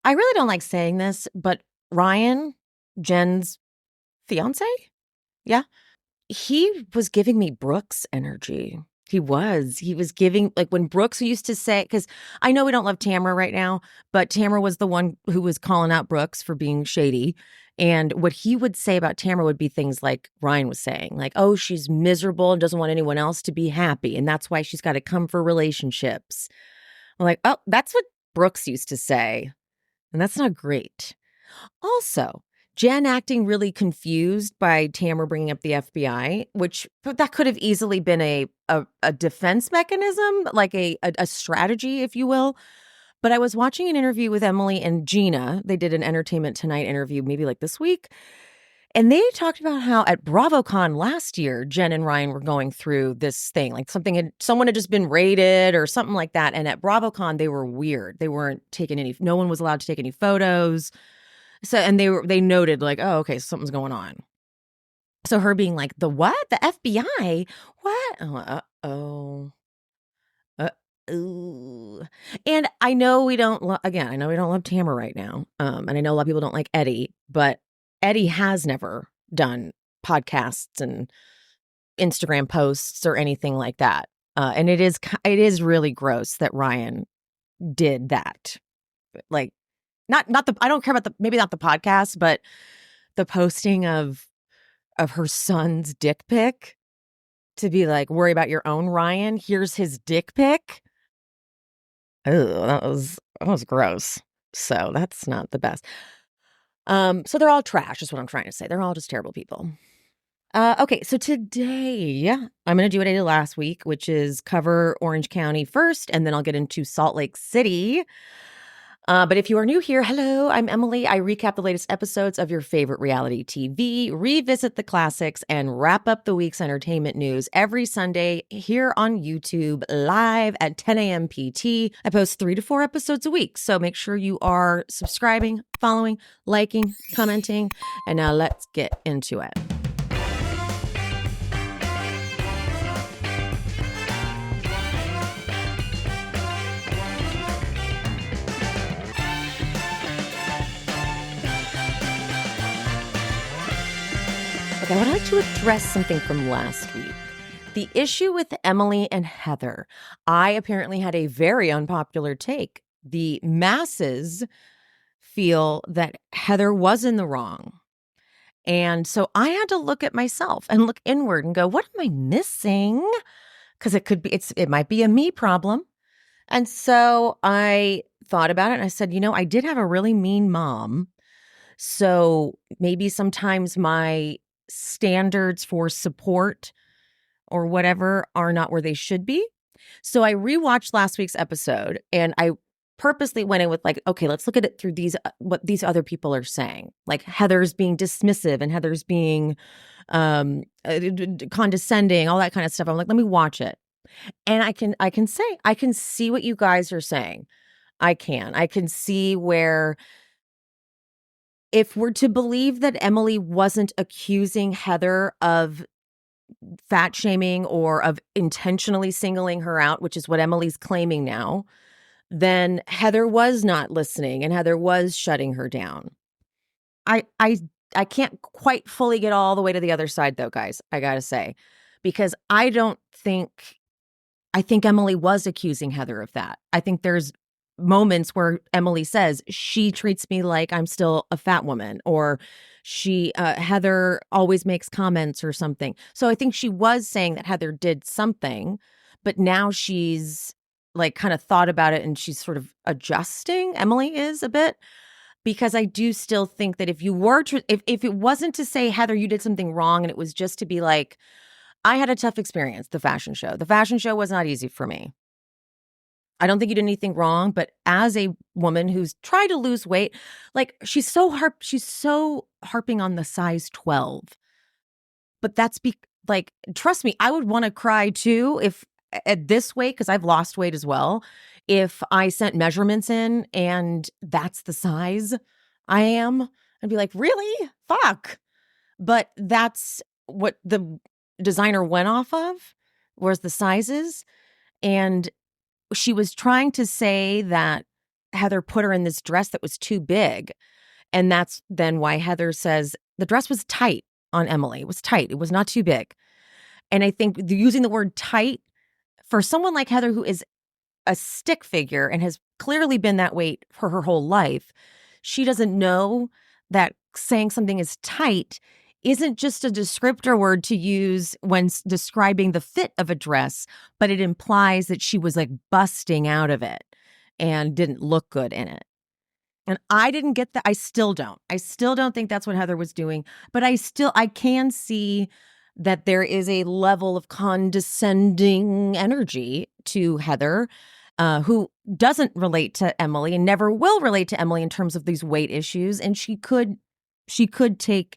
I really don't like saying this, but Ryan, Jen's fiance, yeah, he was giving me Brooks energy. He was giving, like when Brooks used to say, because I know we don't love Tamra right now, but Tamra was the one who was calling out Brooks for being shady. And what he would say about Tamra would be things like Ryan was saying, like, oh, she's miserable and doesn't want anyone else to be happy. And that's why she's got to come for relationships. I'm like, oh, that's what Brooks used to say. And that's not great. Also, Jen acting really confused by Tamra bringing up the FBI, which that could have easily been a defense mechanism, like a strategy, if you will. But I was watching an interview with Emily and Gina. They did an Entertainment Tonight interview, maybe like this week. And they talked about how at BravoCon last year, Jen and Ryan were going through this thing, like someone had just been raided or something like that. And at BravoCon, they were weird. They weren't taking no one was allowed to take any photos. So, and they noted like, oh, okay, something's going on. So her being like, the what? The FBI? What? Oh, ooh. And I know we don't, I know we don't love Tamra right now. And I know a lot of people don't like Eddie, but Eddie has never done podcasts and Instagram posts or anything like that. And it is really gross that Ryan did that. Like, not I don't care about maybe not the podcast, but the posting of her son's dick pic to be like, worry about your own Ryan. Here's his dick pic. Oh, that was gross. So that's not the best. So they're all trash is what I'm trying to say. They're all just terrible people. Okay, so today I'm going to do what I did last week, which is cover Orange County first, and then I'll get into Salt Lake City. But if you are new here, hello, I'm Emily. I recap the latest episodes of your favorite reality TV, revisit the classics, and wrap up the week's entertainment news every Sunday here on YouTube live at 10 a.m. PT. I post 3 to 4 episodes a week, so make sure you are subscribing, following, liking, commenting, and now let's get into it. Okay, I would like to address something from last week. The issue with Emily and Heather. I apparently had a very unpopular take. The masses feel that Heather was in the wrong. And so I had to look at myself and look inward and go, what am I missing? Because it might be a me problem. And so I thought about it and I said, I did have a really mean mom. So maybe sometimes my standards for support or whatever are not where they should be. So I rewatched last week's episode and I purposely went in with like, okay, let's look at it through what these other people are saying. Like Heather's being dismissive and Heather's being condescending, all that kind of stuff. I'm like, let me watch it. And I can see what you guys are saying. I can see where, if we're to believe that Emily wasn't accusing Heather of fat shaming or of intentionally singling her out, which is what Emily's claiming now, then Heather was not listening and Heather was shutting her down. I can't quite fully get all the way to the other side though, guys, I gotta say, because I think Emily was accusing Heather of that. I think there's moments where Emily says she treats me like I'm still a fat woman, or Heather always makes comments or something. So I think she was saying that Heather did something, but now she's like kind of thought about it and she's sort of adjusting. Emily is a bit, because I do still think that if you were if it wasn't to say, Heather, you did something wrong, and it was just to be like, I had a tough experience, the fashion show was not easy for me. I don't think you did anything wrong, but as a woman who's tried to lose weight, like she's so harping on the size 12. But that's like, trust me, I would want to cry too if at this weight, because I've lost weight as well, if I sent measurements in and that's the size I am, I'd be like, really? Fuck. But that's what the designer went off of, was the sizes. And she was trying to say that Heather put her in this dress that was too big. And that's then why Heather says the dress was tight on Emily. It was tight. It was not too big. And I think using the word tight for someone like Heather, who is a stick figure and has clearly been that way for her whole life, she doesn't know that saying something is tight isn't just a descriptor word to use when describing the fit of a dress, but it implies that she was like busting out of it and didn't look good in it. And I didn't get that. I still don't. I still don't think that's what Heather was doing, but I can see that there is a level of condescending energy to Heather, who doesn't relate to Emily and never will relate to Emily in terms of these weight issues. And she could take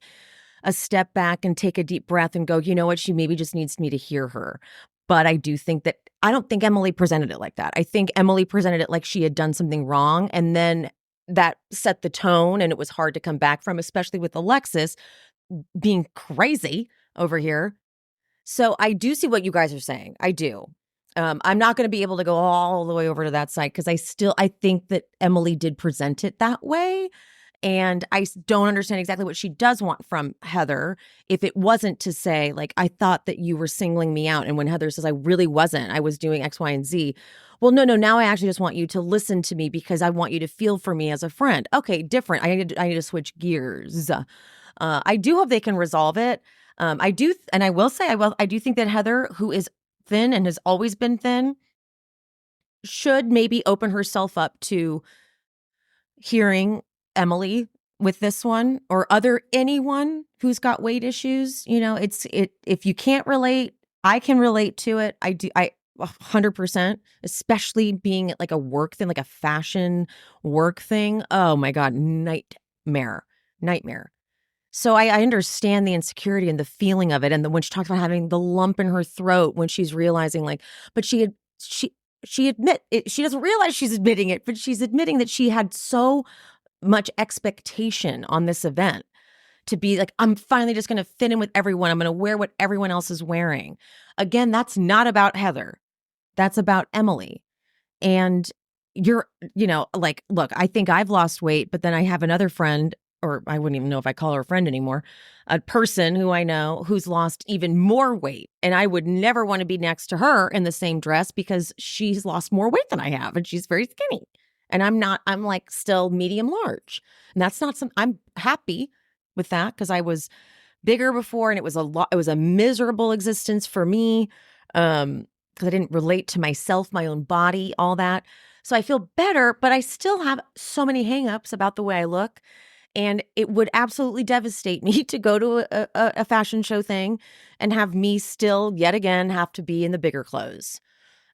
a step back and take a deep breath and go, you know what, she maybe just needs me to hear her. But I don't think Emily presented it like that. I think Emily presented it like she had done something wrong. And then that set the tone and it was hard to come back from, especially with Alexis being crazy over here. So I do see what you guys are saying. I do. I'm not going to be able to go all the way over to that side because I think that Emily did present it that way. And I don't understand exactly what she does want from Heather if it wasn't to say, like, I thought that you were singling me out. And when Heather says, I really wasn't, I was doing X, Y, and Z. Well, no, now I actually just want you to listen to me because I want you to feel for me as a friend. Okay, different. I need to switch gears. I do hope they can resolve it. I do. And I will say, I do think that Heather, who is thin and has always been thin, should maybe open herself up to hearing Emily with this one or anyone who's got weight issues. You know, if you can't relate, I can relate to it. I 100%, especially being like a work thing, like a fashion work thing. Oh my God, nightmare. So I understand the insecurity and the feeling of it. And when she talks about having the lump in her throat when she's realizing but she doesn't realize she's admitting it, but she's admitting that she had so much expectation on this event to be like, I'm finally just going to fit in with everyone. I'm going to wear what everyone else is wearing. Again, that's not about Heather. That's about Emily. And look, I think I've lost weight, but then I have another friend, or I wouldn't even know if I call her a friend anymore, a person who I know who's lost even more weight. And I would never want to be next to her in the same dress because she's lost more weight than I have and she's very skinny. And I'm like still medium large. And that's not I'm happy with that because I was bigger before and it was a miserable existence for me because I didn't relate to myself, my own body, all that. So I feel better, but I still have so many hangups about the way I look. And it would absolutely devastate me to go to a fashion show thing and have me still yet again have to be in the bigger clothes.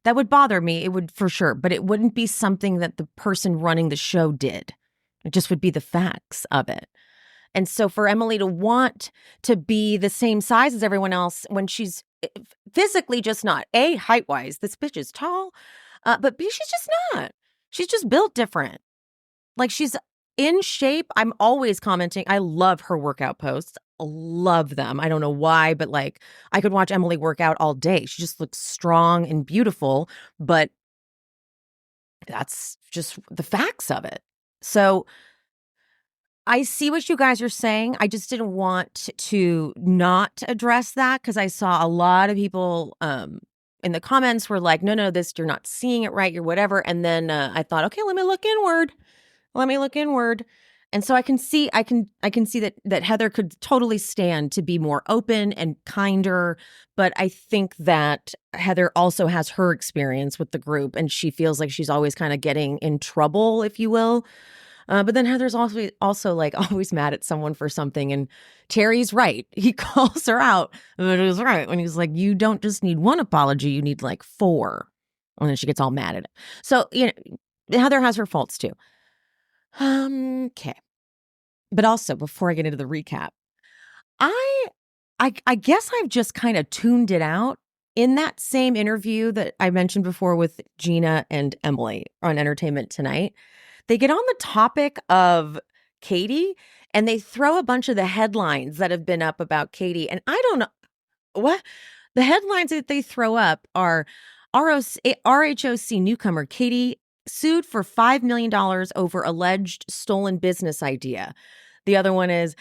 That would bother me. It would for sure, but it wouldn't be something that the person running the show did. It just would be the facts of it. And so for Emily to want to be the same size as everyone else when she's physically just not, A, height-wise, this bitch is tall, but B, she's just not. She's just built different. Like she's in shape. I'm always commenting. I love her workout posts. Love them. I don't know why, but like I could watch Emily work out all day. She just looks strong and beautiful, but that's just the facts of it. So I see what you guys are saying. I just didn't want to not address that because I saw a lot of people in the comments were like, no, you're not seeing it right, you're whatever. And then I thought, okay, let me look inward. And so I can see that Heather could totally stand to be more open and kinder. But I think that Heather also has her experience with the group and she feels like she's always kind of getting in trouble, if you will. But then Heather's also like always mad at someone for something. And Terry's right. He calls her out. But he was right when he was like, you don't just need one apology. You need like 4. And then she gets all mad at it. So, Heather has her faults too. Okay. But also, before I get into the recap, I guess I've just kind of tuned it out. In that same interview that I mentioned before with Gina and Emily on Entertainment Tonight, they get on the topic of Katie and they throw a bunch of the headlines that have been up about Katie. And I don't know what the headlines that they throw up are RHOC newcomer Katie sued for $5 million over alleged stolen business idea. The other one is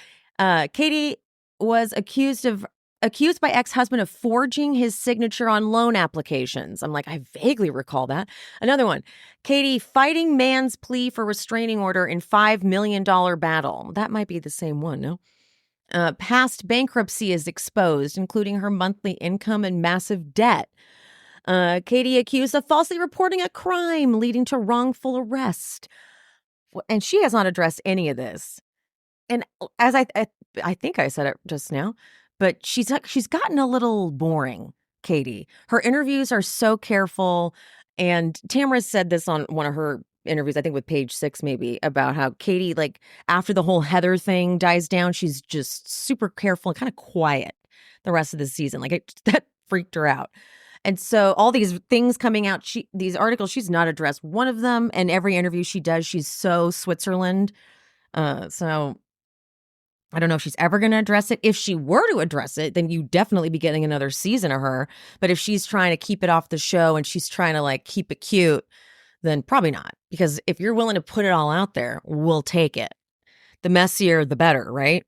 Katie was accused by ex-husband of forging his signature on loan applications. I'm like, I vaguely recall that. Another one, Katie fighting man's plea for restraining order in $5 million battle. That might be the same one, no? Past bankruptcy is exposed, including her monthly income and massive debt. Katie accused of falsely reporting a crime leading to wrongful arrest. And she has not addressed any of this. And as I think I said it just now, but she's gotten a little boring, Katie. Her interviews are so careful. And Tamra said this on one of her interviews, I think with Page 6 maybe, about how Katie, like after the whole Heather thing dies down, she's just super careful and kind of quiet the rest of the season. Like that freaked her out. And so all these things coming out, these articles, she's not addressed one of them. And every interview she does, she's so Switzerland. So I don't know if she's ever going to address it. If she were to address it, then you'd definitely be getting another season of her. But if she's trying to keep it off the show and she's trying to like keep it cute, then probably not. Because if you're willing to put it all out there, we'll take it. The messier, the better, right?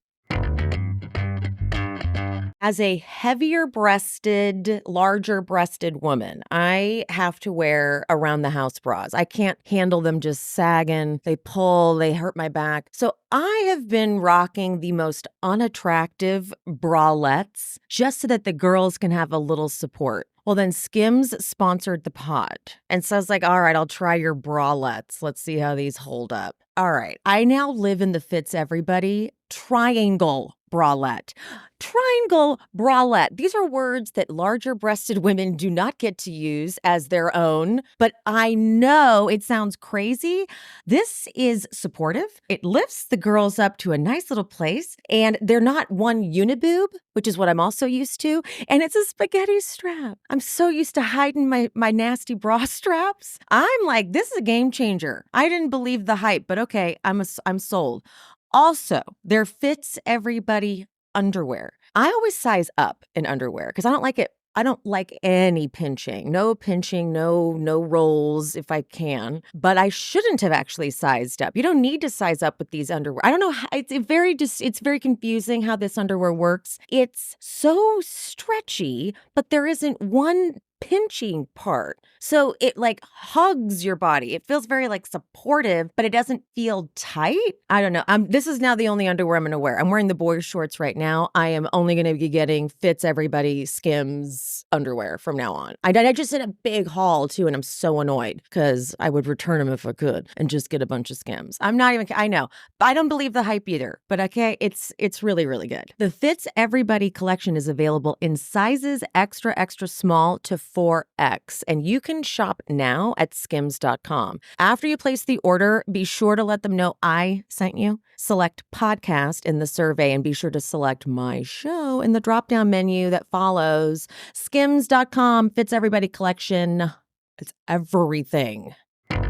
As a heavier-breasted, larger-breasted woman, I have to wear around-the-house bras. I can't handle them just sagging. They pull, they hurt my back. So I have been rocking the most unattractive bralettes just so that the girls can have a little support. Well, then Skims sponsored the pod. And so I was like, all right, I'll try your bralettes. Let's see how these hold up. All right. I now live in the Fits Everybody triangle bralette. Triangle bralette. These are words that larger breasted women do not get to use as their own, but I know it sounds crazy. This is supportive. It lifts the girls up to a nice little place, and they're not one uniboob, which is what I'm also used to, and it's a spaghetti strap. I'm so used to hiding my nasty bra straps. I'm like, this is a game changer. I didn't believe the hype, but okay, I'm sold. Also, there Fits Everybody underwear. I always size up in underwear because I don't like it. I don't like any pinching. No pinching, no rolls if I can. But I shouldn't have actually sized up. You don't need to size up with these underwear. I don't know how, it's very confusing how this underwear works. It's so stretchy, but there isn't one pinching part. So it like hugs your body. It feels very like supportive, but it doesn't feel tight. I don't know. This is now the only underwear I'm going to wear. I'm wearing the boys shorts right now. I am only going to be getting Fits Everybody Skims underwear from now on. I just did a big haul too, and I'm so annoyed because I would return them if I could and just get a bunch of Skims. I know. I don't believe the hype either, but okay, it's really, really good. The Fits Everybody collection is available in sizes extra, extra small to 4X, and you can shop now at skims.com. After you place the order, be sure to let them know I sent you. Select podcast in the survey and be sure to select my show in the drop-down menu that follows. Skims.com, Fits Everybody collection. It's everything. All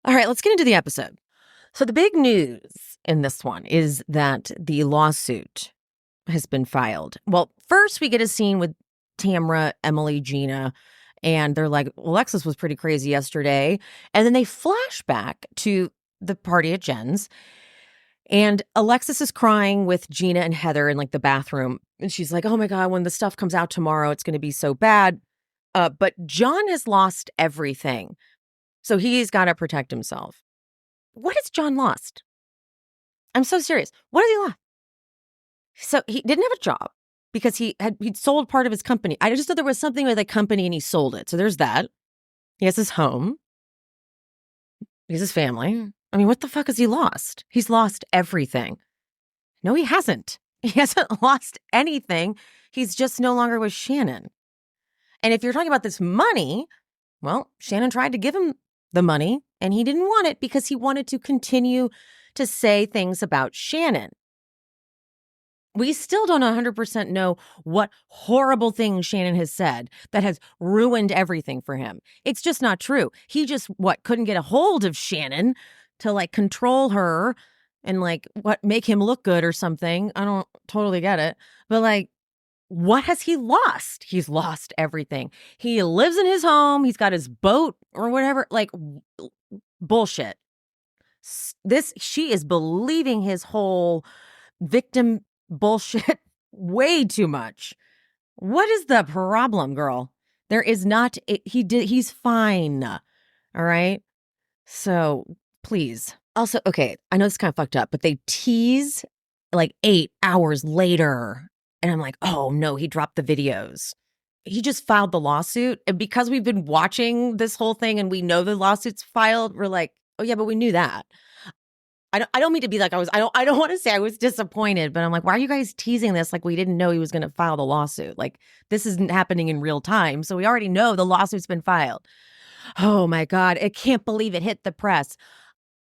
right, let's get into the episode. So the big news in this one is that the lawsuit has been filed. Well, first we get a scene with Tamra, Emily, Gina, and they're like, Alexis was pretty crazy yesterday. And then they flash back to the party at Jen's, and Alexis is crying with Gina and Heather in like the bathroom. And she's like, oh my God, when the stuff comes out tomorrow, it's going to be so bad. But John has lost everything. So he's got to protect himself. What has John lost? I'm so serious. What has he lost? So he didn't have a job because he'd sold part of his company. I just thought there was something with a company and he sold it. So there's that. He has his home. He has his family. I mean, what the fuck has he lost? He's lost everything. No, he hasn't. He hasn't lost anything. He's just no longer with Shannon. And if you're talking about this money, well, Shannon tried to give him the money and he didn't want it because he wanted to continue to say things about Shannon. We still don't 100% know what horrible things Shannon has said that has ruined everything for him. It's just not true. He just, couldn't get a hold of Shannon to like control her and like make him look good or something. I don't totally get it. But like, what has he lost? He's lost everything. He lives in his home. He's got his boat or whatever. Like, bullshit. She is believing his whole victim bullshit way too much. What is the problem, girl? There is not, he's fine. All right. So please. Also, okay, I know this is kind of fucked up, but they tease like 8 hours later. And I'm like, oh no, he dropped the videos. He just filed the lawsuit. And because we've been watching this whole thing and we know the lawsuit's filed, we're like, oh yeah, but we knew that. I don't mean to be like I don't want to say I was disappointed, but I'm like, why are you guys teasing this? Like, we didn't know he was going to file the lawsuit. Like, this isn't happening in real time. So we already know the lawsuit's been filed. Oh my God. I can't believe it hit the press.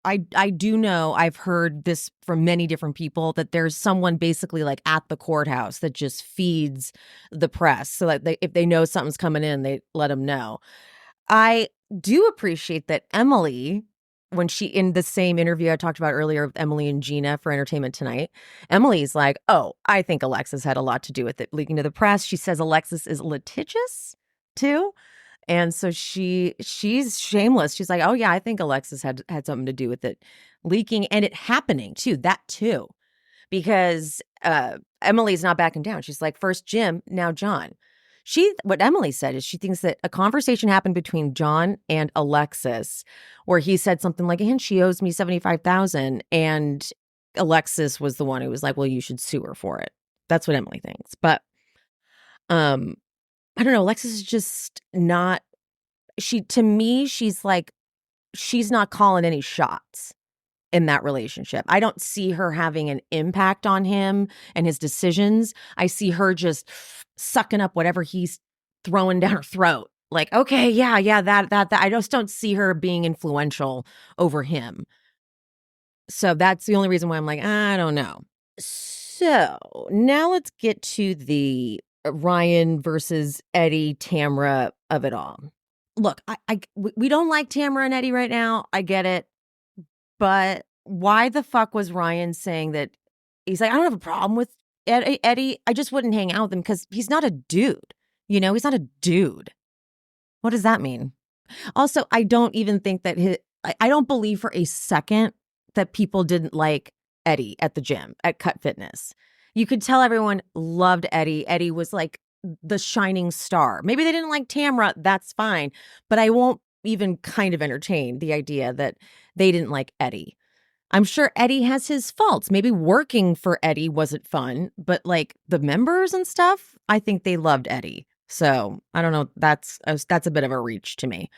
I do know, I've heard this from many different people, that there's someone basically like at the courthouse that just feeds the press. So that if they know something's coming in, they let them know. I do appreciate that Emily, when she, in the same interview I talked about earlier with Emily and Gina for Entertainment Tonight, Emily's like, oh, I think Alexis had a lot to do with it leaking to the press. She says Alexis is litigious too. And so she's shameless. She's like, oh yeah, I think Alexis had something to do with it leaking and it happening too. That too, because Emily's not backing down. She's like, first Jim, now John. What Emily said is she thinks that a conversation happened between John and Alexis where he said something like, and she owes me $75,000. And Alexis was the one who was like, well, you should sue her for it. That's what Emily thinks. But I don't know. Alexis is just not, to me, she's like, she's not calling any shots in that relationship. I don't see her having an impact on him and his decisions. I see her just sucking up whatever he's throwing down her throat. Like, okay, yeah, that. I just don't see her being influential over him. So that's the only reason why I'm like, I don't know. So now let's get to the Ryan versus Eddie, Tamra of it all. Look, we don't like Tamra and Eddie right now. I get it. But why the fuck was Ryan saying that? He's like, I don't have a problem with Eddie. I just wouldn't hang out with him because he's not a dude. You know, he's not a dude. What does that mean? Also, I don't even think that I don't believe for a second that people didn't like Eddie at the gym, at Cut Fitness. You could tell everyone loved Eddie. Eddie was like the shining star. Maybe they didn't like Tamra. That's fine. But I won't even kind of entertain the idea that they didn't like Eddie. I'm sure Eddie has his faults. Maybe working for Eddie wasn't fun, but like the members and stuff, I think they loved Eddie. So I don't know. That's a bit of a reach to me.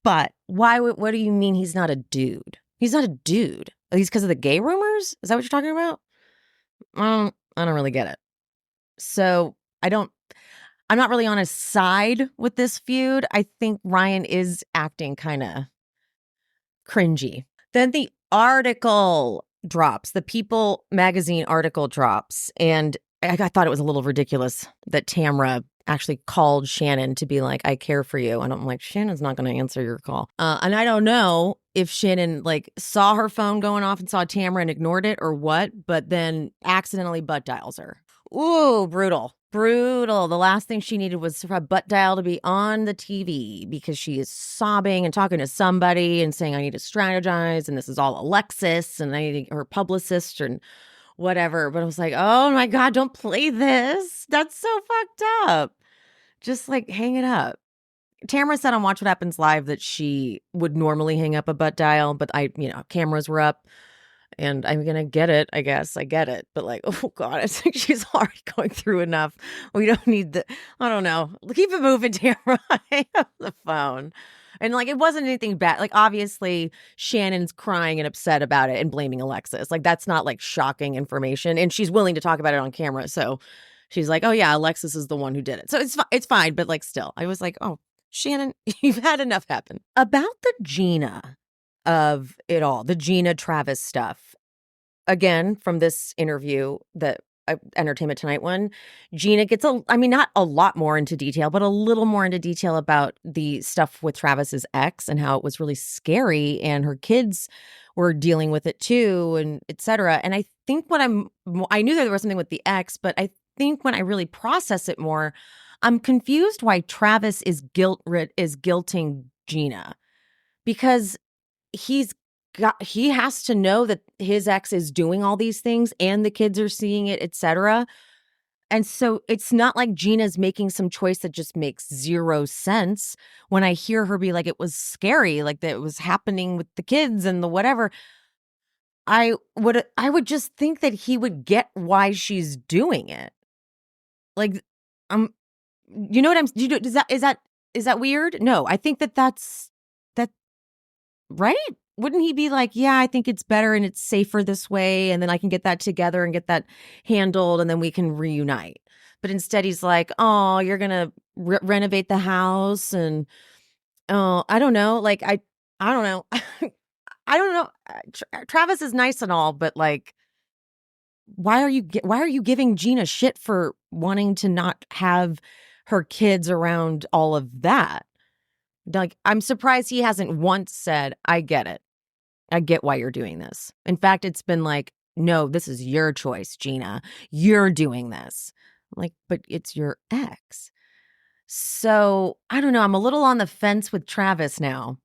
But why? What do you mean he's not a dude? He's not a dude. At least because of the gay rumors? Is that what you're talking about? I don't really get it. So I'm not really on his side with this feud. I think Ryan is acting kind of cringy. Then the article drops, the People magazine article drops. And I thought it was a little ridiculous that Tamra actually called Shannon to be like, I care for you. And I'm like, Shannon's not going to answer your call. And I don't know if Shannon like saw her phone going off and saw Tamra and ignored it or what, but then accidentally butt dials her. Ooh, brutal. Brutal. The last thing she needed was for a butt dial to be on the TV because she is sobbing and talking to somebody and saying, I need to strategize. And this is all Alexis and I need her publicist and whatever. But I was like, oh my God, don't play this. That's so fucked up. Just like hang it up. Tamra said on Watch What Happens Live that she would normally hang up a butt dial, but cameras were up. And I'm going to get it, I guess. I get it. But like, oh God, I think she's already going through enough. We don't need I don't know. Keep it moving, Tamra. Hang up the phone. And like, it wasn't anything bad. Like, obviously, Shannon's crying and upset about it and blaming Alexis. Like, that's not like shocking information. And she's willing to talk about it on camera. So she's like, oh yeah, Alexis is the one who did it. So it's fine. But like, still, I was like, oh, Shannon, you've had enough happen. About the Gina of it all, the Gina Travis stuff. Again, from this interview that Entertainment Tonight one, Gina gets not a lot more into detail, but a little more into detail about the stuff with Travis's ex and how it was really scary and her kids were dealing with it too and etc. And I think I knew there was something with the ex, but I think when I really process it more, I'm confused why Travis is guilting Gina, because he has to know that his ex is doing all these things and the kids are seeing it, etc. And so it's not like Gina's making some choice that just makes zero sense. When I hear her be like, it was scary, like that it was happening with the kids and the whatever, I would just think that he would get why she's doing it. Like, you know what I'm, you know, is that weird? No, I think that's right. Wouldn't he be like, yeah, I think it's better and it's safer this way. And then I can get that together and get that handled and then we can reunite. But instead he's like, oh, you're going to renovate the house. And, oh, I don't know. Like, I don't know. I don't know. Travis is nice and all, but like, why are you giving Gina shit for wanting to not have her kids around all of that? Like, I'm surprised he hasn't once said, I get it. I get why you're doing this. In fact, it's been like, no, this is your choice, Gina. You're doing this. I'm like, but it's your ex. So I don't know. I'm a little on the fence with Travis now.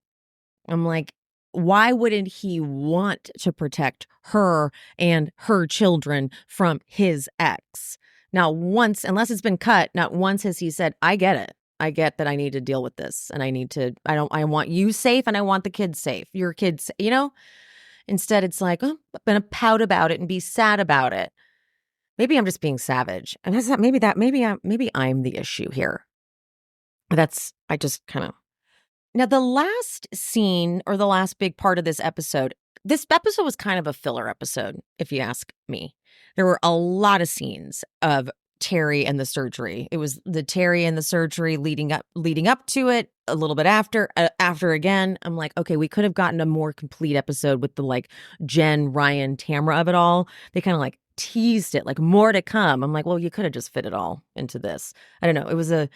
I'm like, why wouldn't he want to protect her and her children from his ex? Not once, unless it's been cut, not once has he said, I get it. I get that I need to deal with this and I want you safe and I want the kids safe. Your kids, you know? Instead, it's like, oh, I'm going to pout about it and be sad about it. Maybe I'm just being savage. And that's not, maybe I'm the issue here. I just kind of. Now, the last scene or the last big part of this episode was kind of a filler episode, if you ask me. There were a lot of scenes of Terry and the surgery. It was the Terry and the surgery leading up to it, a little bit after again. I'm like, okay, we could have gotten a more complete episode with the like Jen, Ryan, Tamra of it all. They kind of like teased it, like more to come. I'm like, well, you could have just fit it all into this. I don't know.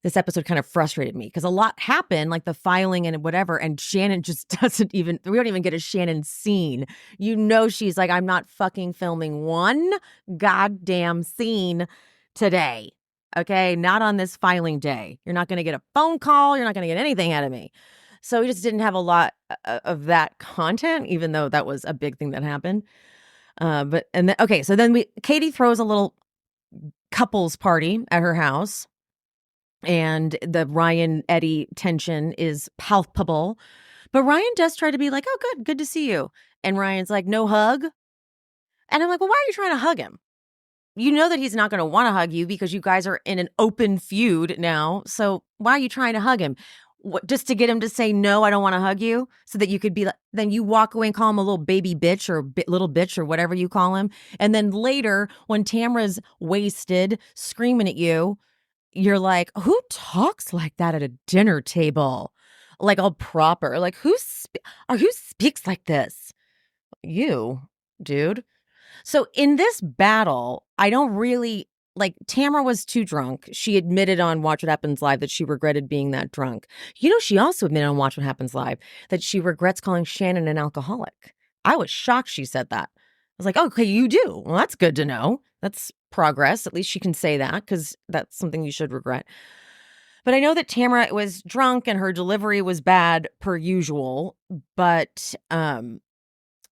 This episode kind of frustrated me because a lot happened, like the filing and whatever, and Shannon just we don't even get a Shannon scene. You know, she's like, I'm not fucking filming one goddamn scene today. Okay, not on this filing day. You're not going to get a phone call. You're not going to get anything out of me. So we just didn't have a lot of that content, even though that was a big thing that happened. So then Katie throws a little couples party at her house. And the Ryan-Eddie tension is palpable. But Ryan does try to be like, oh, good to see you. And Ryan's like, no hug. And I'm like, well, why are you trying to hug him? You know that he's not going to want to hug you because you guys are in an open feud now. So why are you trying to hug him? What, just to get him to say, no, I don't want to hug you? So that you could be like, then you walk away and call him a little baby bitch or little bitch or whatever you call him. And then later, when Tamra's wasted, screaming at you, you're like, who talks like that at a dinner table? Like all proper. Like who speaks like this? You, dude. So in this battle, I don't really like Tamra was too drunk. She admitted on Watch What Happens Live that she regretted being that drunk. You know, she also admitted on Watch What Happens Live that she regrets calling Shannon an alcoholic. I was shocked she said that. I was like, oh, okay, you do. Well, that's good to know. That's progress. At least she can say that because that's something you should regret. But I know that Tamra was drunk and her delivery was bad per usual. But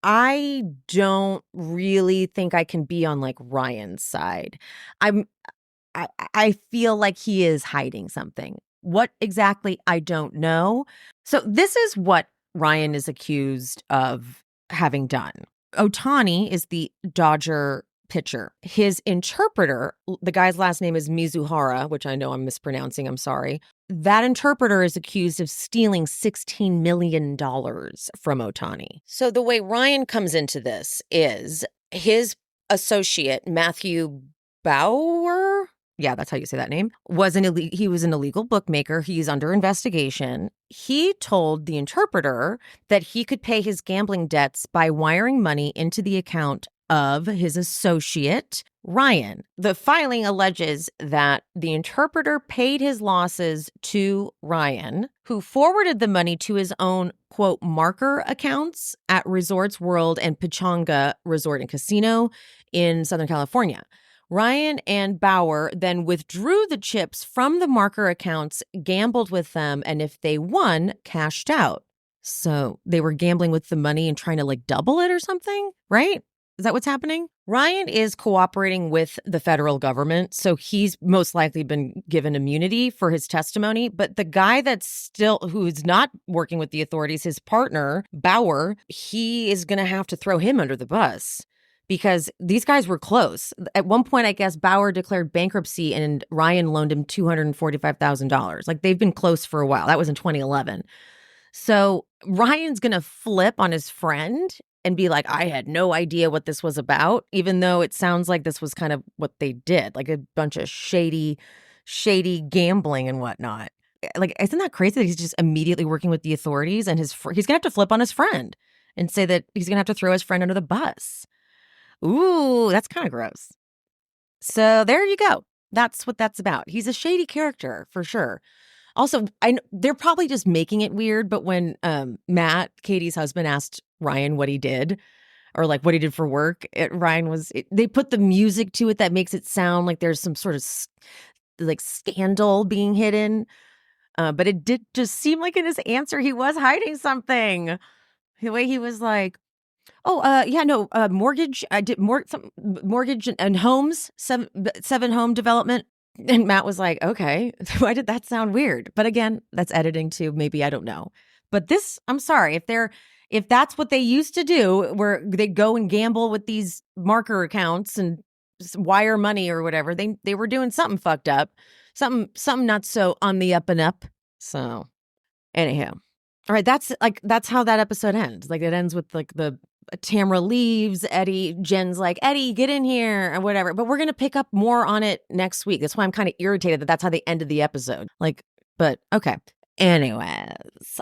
I don't really think I can be on like Ryan's side. I feel like he is hiding something. What exactly, I don't know. So this is what Ryan is accused of having done. Ohtani is the Dodger pitcher. His interpreter, the guy's last name is Mizuhara, which I know I'm mispronouncing, I'm sorry. That interpreter is accused of stealing $16 million from Ohtani. So the way Ryan comes into this is his associate, Matthew Bauer, yeah, that's how you say that name, he was an illegal bookmaker. He's under investigation. He told the interpreter that he could pay his gambling debts by wiring money into the account of his associate, Ryan. The filing alleges that the interpreter paid his losses to Ryan, who forwarded the money to his own, quote, marker accounts at Resorts World and Pechanga Resort and Casino in Southern California. Ryan and Bauer then withdrew the chips from the marker accounts, gambled with them, and if they won, cashed out. So they were gambling with the money and trying to like double it or something, right? Is that what's happening? Ryan is cooperating with the federal government, so he's most likely been given immunity for his testimony. But the guy who's not working with the authorities, his partner, Bauer, he is going to have to throw him under the bus because these guys were close. At one point, I guess Bauer declared bankruptcy and Ryan loaned him $245,000. Like they've been close for a while. That was in 2011. So Ryan's going to flip on his friend and be like, I had no idea what this was about, even though it sounds like this was kind of what they did, like a bunch of shady gambling and whatnot. Like, isn't that crazy that he's just immediately working with the authorities and he's going to have to flip on his friend and say that he's going to have to throw his friend under the bus. Ooh, that's kind of gross. So there you go. That's what that's about. He's a shady character for sure. Also, they're probably just making it weird, but when Matt, Katie's husband, asked Ryan what he did or like what he did for work, they put the music to it that makes it sound like there's some sort of like scandal being hidden. But it did just seem like in his answer, he was hiding something. The way he was like, mortgage. I did mortgage and homes, seven home development. And Matt was like, okay, why did that sound weird? But again, that's editing too. Maybe, I don't know. But this, I'm sorry, if that's what they used to do, where they go and gamble with these marker accounts and wire money or whatever, they were doing something fucked up, something not so on the up and up. So anyhow, all right, that's how that episode ends. Like it ends with like the Tamra leaves, Jen's like, Eddie, get in here or whatever. But we're going to pick up more on it next week. That's why I'm kind of irritated that that's how they ended the episode. Like, but okay. Anyways.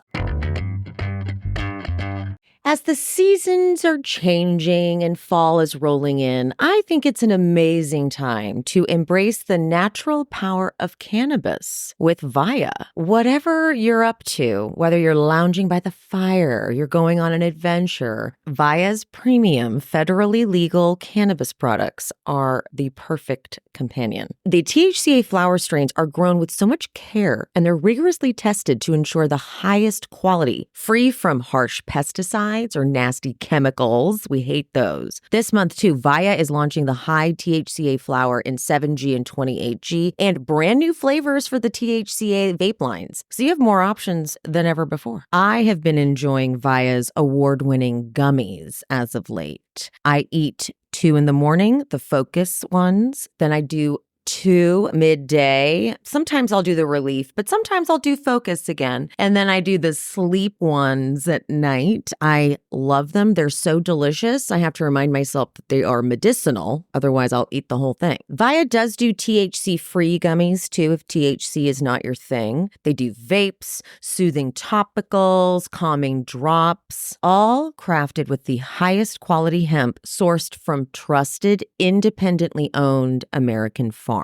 As the seasons are changing and fall is rolling in, I think it's an amazing time to embrace the natural power of cannabis with Via. Whatever you're up to, whether you're lounging by the fire or you're going on an adventure, Via's premium federally legal cannabis products are the perfect companion. The THCA flower strains are grown with so much care and they're rigorously tested to ensure the highest quality, free from harsh pesticides or nasty chemicals. We hate those. This month, too, Via is launching the high THCA flower in 7G and 28G and brand new flavors for the THCA vape lines. So you have more options than ever before. I have been enjoying Via's award-winning gummies as of late. I eat 2 in the morning, the focus ones. Then I do 2 midday. Sometimes I'll do the relief, but sometimes I'll do focus again. And then I do the sleep ones at night. I love them. They're so delicious. I have to remind myself that they are medicinal. Otherwise, I'll eat the whole thing. Via does do THC-free gummies too, if THC is not your thing. They do vapes, soothing topicals, calming drops, all crafted with the highest quality hemp sourced from trusted, independently owned American farms.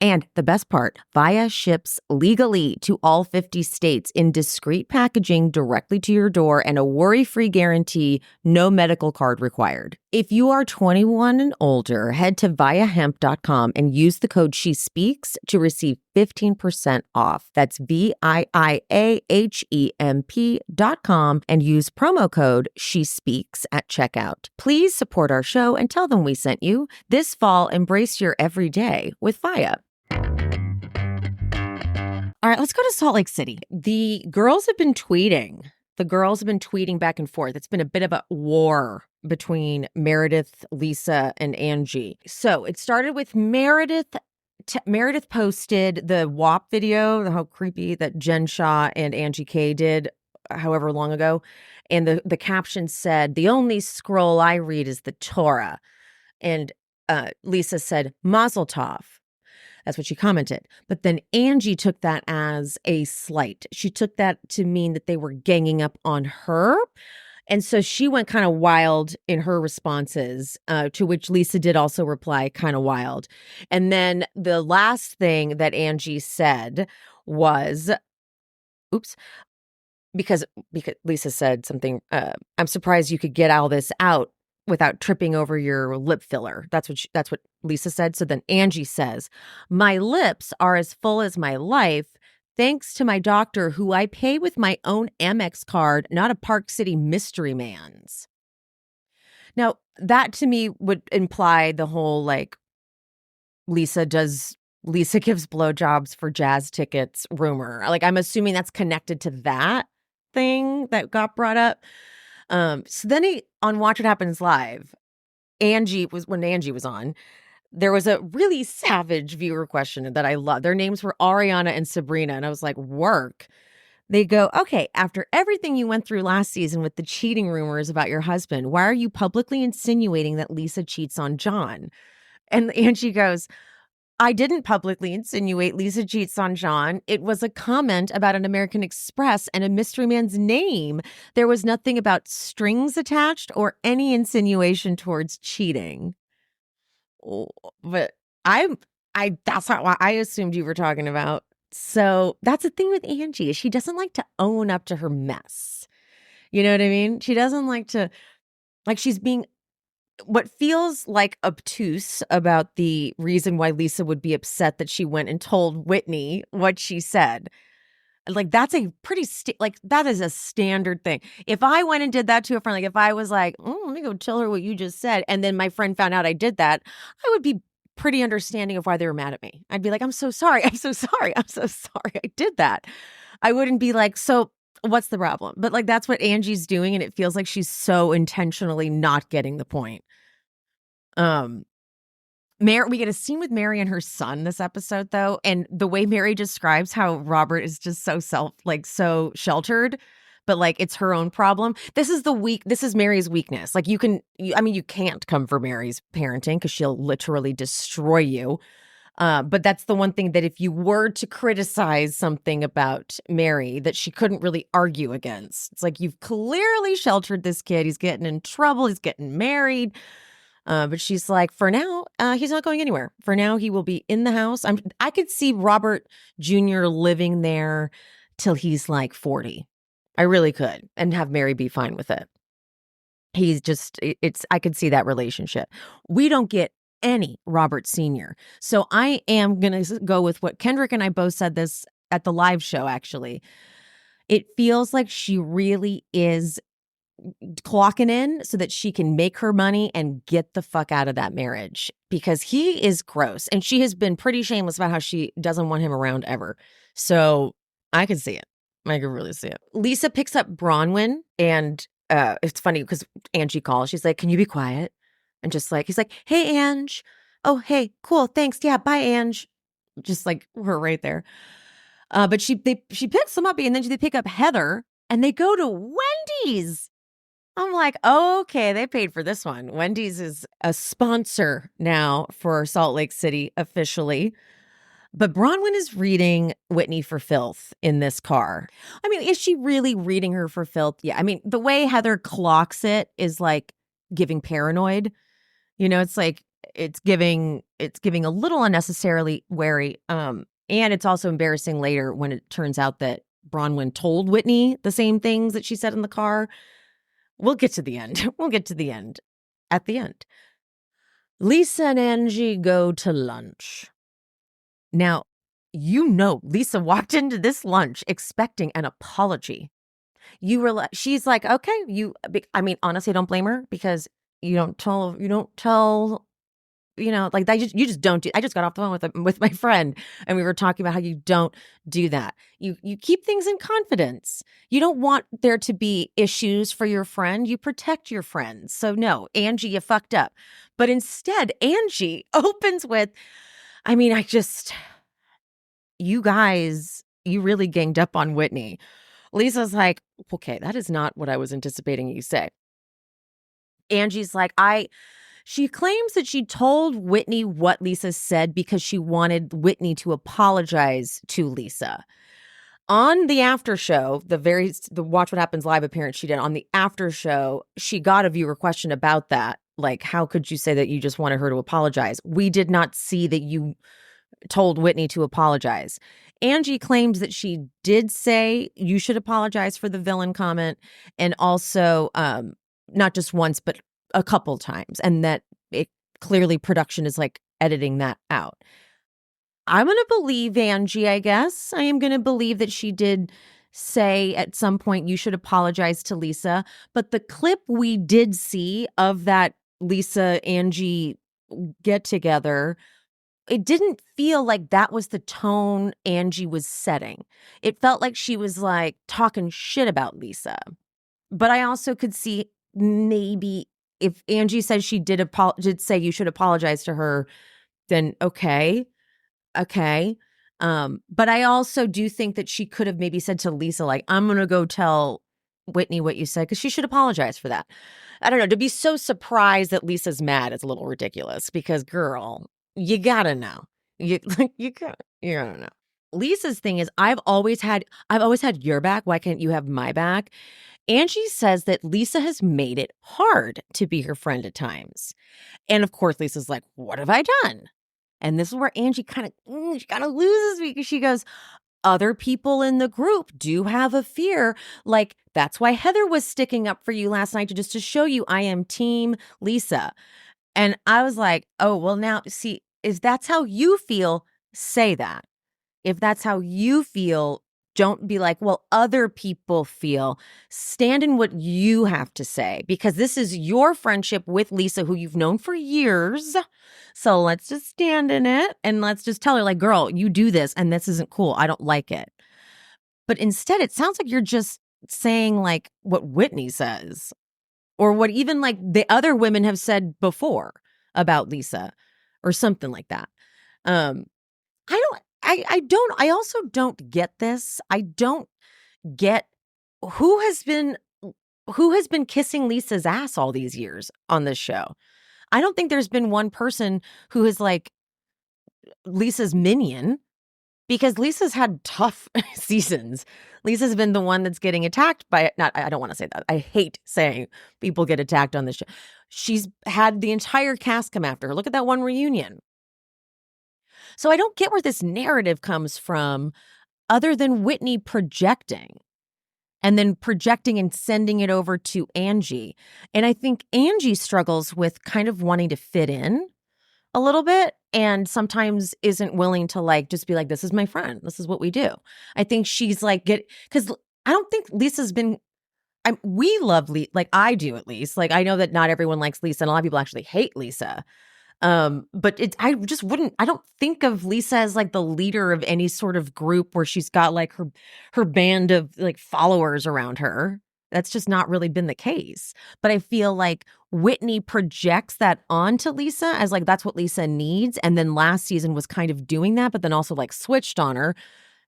And the best part, Via ships legally to all 50 states in discreet packaging directly to your door and a worry-free guarantee, no medical card required. If you are 21 and older, head to viahemp.com and use the code SHESPEAKS to receive 15% off. That's VIIAHEMP.com and use promo code SHESPEAKS at checkout. Please support our show and tell them we sent you. This fall, embrace your everyday with Via. All right, let's go to Salt Lake City. The girls have been tweeting. Back and forth. It's been a bit of a war between Meredith, Lisa, and Angie. So it started with Meredith. Meredith posted the WAP video, how creepy that Jen Shah and Angie K did however long ago. And the caption said, "The only scroll I read is the Torah." And Lisa said, "Mazel tov." That's what she commented. But then Angie took that as a slight. She took that to mean that they were ganging up on her. And so she went kind of wild in her responses, to which Lisa did also reply kind of wild. And then the last thing that Angie said was, because Lisa said something, I'm surprised you could get all this out without tripping over your lip filler. That's what Lisa said. So then Angie says, my lips are as full as my life, thanks to my doctor, who I pay with my own Amex card, not a Park City mystery man's. Now, that to me would imply the whole like Lisa gives blowjobs for jazz tickets rumor. Like, I'm assuming that's connected to that thing that got brought up. So then on Watch What Happens Live, when Angie was on, there was a really savage viewer question that I love. Their names were Ariana and Sabrina. And I was like, work. They go, okay, after everything you went through last season with the cheating rumors about your husband, why are you publicly insinuating that Lisa cheats on John? And Angie goes, I didn't publicly insinuate Lisa cheats on John. It was a comment about an American Express and a mystery man's name. There was nothing about strings attached or any insinuation towards cheating. But that's not what I assumed you were talking about. So that's the thing with Angie, is she doesn't like to own up to her mess. You know what I mean? She doesn't like to, like, she's being what feels like obtuse about the reason why Lisa would be upset that she went and told Whitney what she said. Like, that's a pretty, that is a standard thing. If I went and did that to a friend, like if I was like, let me go tell her what you just said, and then my friend found out I did that, I would be pretty understanding of why they were mad at me. I'd be like, I'm so sorry. I'm so sorry. I'm so sorry I did that. I wouldn't be like, so what's the problem? But like, that's what Angie's doing. And it feels like she's so intentionally not getting the point. We get a scene with Mary and her son this episode, though. And the way Mary describes how Robert is just so sheltered, but like it's her own problem. This is Mary's weakness. Like you can't come for Mary's parenting because she'll literally destroy you. But that's the one thing that if you were to criticize something about Mary that she couldn't really argue against, it's like, you've clearly sheltered this kid. He's getting in trouble. He's getting married. But she's like, for now, he's not going anywhere. For now, he will be in the house. I could see Robert Jr. living there till he's like 40. I really could, and have Mary be fine with it. I could see that relationship. We don't get any Robert Sr. So I am going to go with what Kendrick and I both said this at the live show, actually. It feels like she really is clocking in so that she can make her money and get the fuck out of that marriage, because he is gross. And she has been pretty shameless about how she doesn't want him around ever. So I could see it. I could really see it. Lisa picks up Bronwyn, and it's funny because Angie calls. She's like, can you be quiet? And just like, he's like, hey, Ange. Oh, hey, cool. Thanks. Yeah, bye, Ange. Just like, we're right there. But she picks them up, and then they pick up Heather, and they go to Wendy's. I'm like, okay, they paid for this one. Wendy's is a sponsor now for Salt Lake City officially. But Bronwyn is reading Whitney for filth in this car. I mean, is she really reading her for filth? Yeah. I mean, the way Heather clocks it is like giving paranoid. You know, it's like it's giving a little unnecessarily wary. And it's also embarrassing later when it turns out that Bronwyn told Whitney the same things that she said in the car. We'll get to the end. We'll get to the end. At the end, Lisa and Angie go to lunch. Now, Lisa walked into this lunch expecting an apology. She's like, okay, honestly, I don't blame her, because you don't tell, like that. You just don't do. I just got off the phone with my friend, and we were talking about how you don't do that. You keep things in confidence. You don't want there to be issues for your friend. You protect your friends. So no, Angie, you fucked up. But instead, Angie opens with, you guys, you really ganged up on Whitney. Lisa's like, okay, that is not what I was anticipating you say. Angie's like, she claims that she told Whitney what Lisa said because she wanted Whitney to apologize to Lisa. On the after show, the Watch What Happens Live appearance she did, on the after show, she got a viewer question about that. Like, how could you say that you just wanted her to apologize? We did not see that you told Whitney to apologize. Angie claims that she did say you should apologize for the villain comment, and also not just once, but a couple times, and that it clearly production is like editing that out. I'm going to believe Angie, I guess. I am going to believe that she did say at some point, you should apologize to Lisa. But the clip we did see of that Lisa Angie get together, it didn't feel like that was the tone Angie was setting. It felt like she was like talking shit about Lisa. But I also could see maybe if Angie says she did say you should apologize to her, then okay. But I also do think that she could have maybe said to Lisa, like, I'm going to go tell Whitney what you said, because she should apologize for that. I don't know. To be so surprised that Lisa's mad is a little ridiculous, because, girl, you gotta know. You gotta know. Lisa's thing is, I've always had your back. Why can't you have my back? Angie says that Lisa has made it hard to be her friend at times. And of course, Lisa's like, what have I done? And this is where Angie kind of loses me, because she goes, other people in the group do have a fear. Like, that's why Heather was sticking up for you last night, just to show you I am team Lisa. And I was like, oh, well, now, see, if that's how you feel, say that. If that's how you feel, don't be like, well, other people feel. Stand in what you have to say, because this is your friendship with Lisa, who you've known for years. So let's just stand in it, and let's just tell her, like, girl, you do this and this isn't cool. I don't like it. But instead, it sounds like you're just saying like what Whitney says, or what even like the other women have said before about Lisa, or something like that. I also don't get this. I don't get who has been kissing Lisa's ass all these years on this show. I don't think there's been one person who is like Lisa's minion, because Lisa's had tough seasons. Lisa's been the one that's getting attacked by, I don't want to say that. I hate saying people get attacked on this show. She's had the entire cast come after her. Look at that one reunion. So I don't get where this narrative comes from, other than Whitney projecting and then projecting and sending it over to Angie. And I think Angie struggles with kind of wanting to fit in a little bit, and sometimes isn't willing to like just be like, this is my friend, this is what we do. I think she's like, because I don't think Lisa's been, we love Lisa, like I do at least. Like, I know that not everyone likes Lisa, and a lot of people actually hate Lisa. But I don't think of Lisa as like the leader of any sort of group where she's got like her band of like followers around her. That's just not really been the case. But I feel like Whitney projects that onto Lisa as like, that's what Lisa needs. And then last season was kind of doing that, but then also like switched on her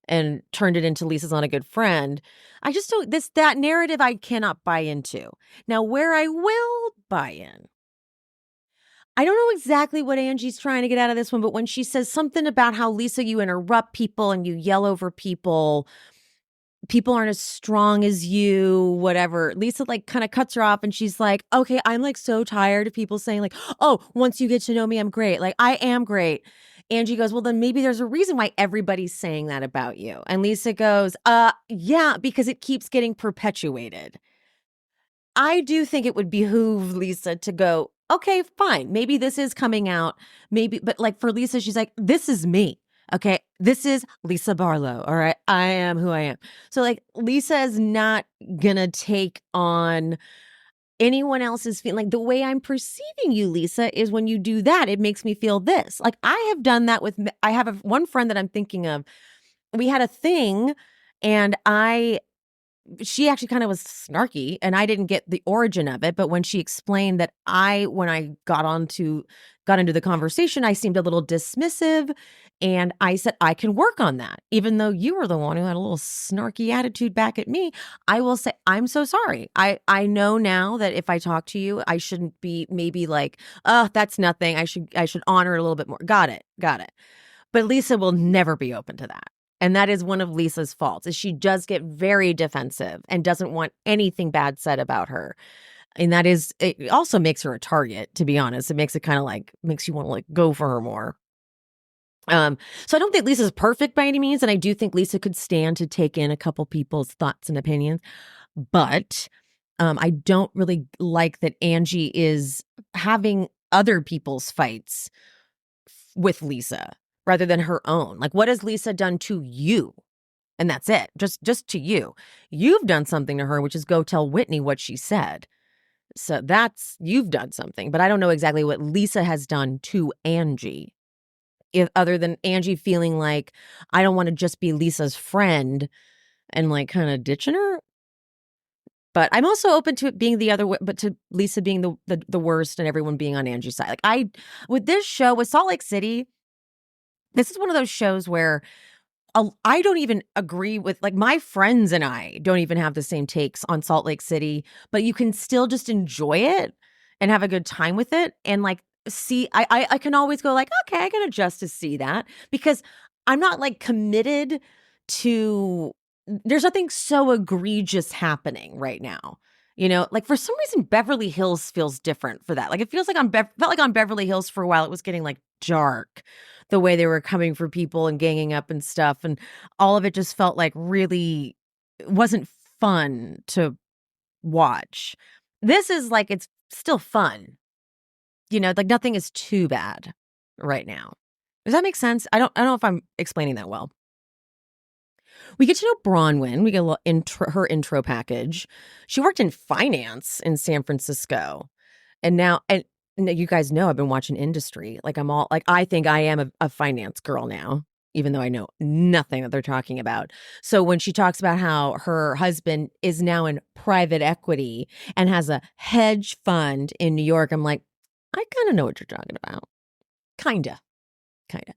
and turned it into Lisa's not a good friend. I just don't, that narrative I cannot buy into. Now, where I will buy in, I don't know exactly what Angie's trying to get out of this one, but when she says something about how, Lisa, you interrupt people and you yell over people aren't as strong as you, whatever. Lisa like kind of cuts her off, and she's like, okay, I'm like so tired of people saying like, oh, once you get to know me, I'm great. Like, I am great. Angie goes, well, then maybe there's a reason why everybody's saying that about you. And Lisa goes, yeah, because it keeps getting perpetuated. I do think it would behoove Lisa to go, okay, fine. Maybe this is coming out. Maybe, but like for Lisa, she's like, this is me. Okay, this is Lisa Barlow. All right, I am who I am. So like Lisa is not gonna take on anyone else's feeling. Like, the way I'm perceiving you, Lisa, is when you do that, it makes me feel this. Like, I have done that with, I have one friend that I'm thinking of. We had a thing, and she actually kind of was snarky, and I didn't get the origin of it. But when she explained that when I got into the conversation, I seemed a little dismissive, and I said, I can work on that. Even though you were the one who had a little snarky attitude back at me, I will say, I'm so sorry. I know now that if I talk to you, I shouldn't be maybe like, oh, that's nothing. I should honor it a little bit more. Got it. But Lisa will never be open to that. And that is one of Lisa's faults, is she does get very defensive and doesn't want anything bad said about her. And it also makes her a target, to be honest. It makes it kind of like, makes you want to like go for her more. So I don't think Lisa's perfect by any means. And I do think Lisa could stand to take in a couple people's thoughts and opinions. But I don't really like that Angie is having other people's fights with Lisa rather than her own. Like, what has Lisa done to you? And that's it. Just to you. You've done something to her, which is go tell Whitney what she said. So you've done something, but I don't know exactly what Lisa has done to Angie. Other than Angie feeling like, I don't want to just be Lisa's friend and like kind of ditching her. But I'm also open to it being the other way, but to Lisa being the worst and everyone being on Angie's side. Like with this show, with Salt Lake City, this is one of those shows where I don't even agree with, like, my friends and I don't even have the same takes on Salt Lake City, but you can still just enjoy it and have a good time with it. And like, see, I can always go like, okay, I can adjust to see that because I'm not like committed to, there's nothing so egregious happening right now. You know, like for some reason, Beverly Hills feels different for that. Like it feels like felt like on Beverly Hills for a while, it was getting like dark, the way they were coming for people and ganging up and stuff. And all of it just felt like really wasn't fun to watch. This is like, it's still fun. You know, like nothing is too bad right now. Does that make sense? I don't know if I'm explaining that well. We get to know Bronwyn. We get a little her intro package. She worked in finance in San Francisco. And now, and you guys know I've been watching Industry. Like I think I am a finance girl now, even though I know nothing that they're talking about. So when she talks about how her husband is now in private equity and has a hedge fund in New York, I'm like, I kind of know what you're talking about. Kinda.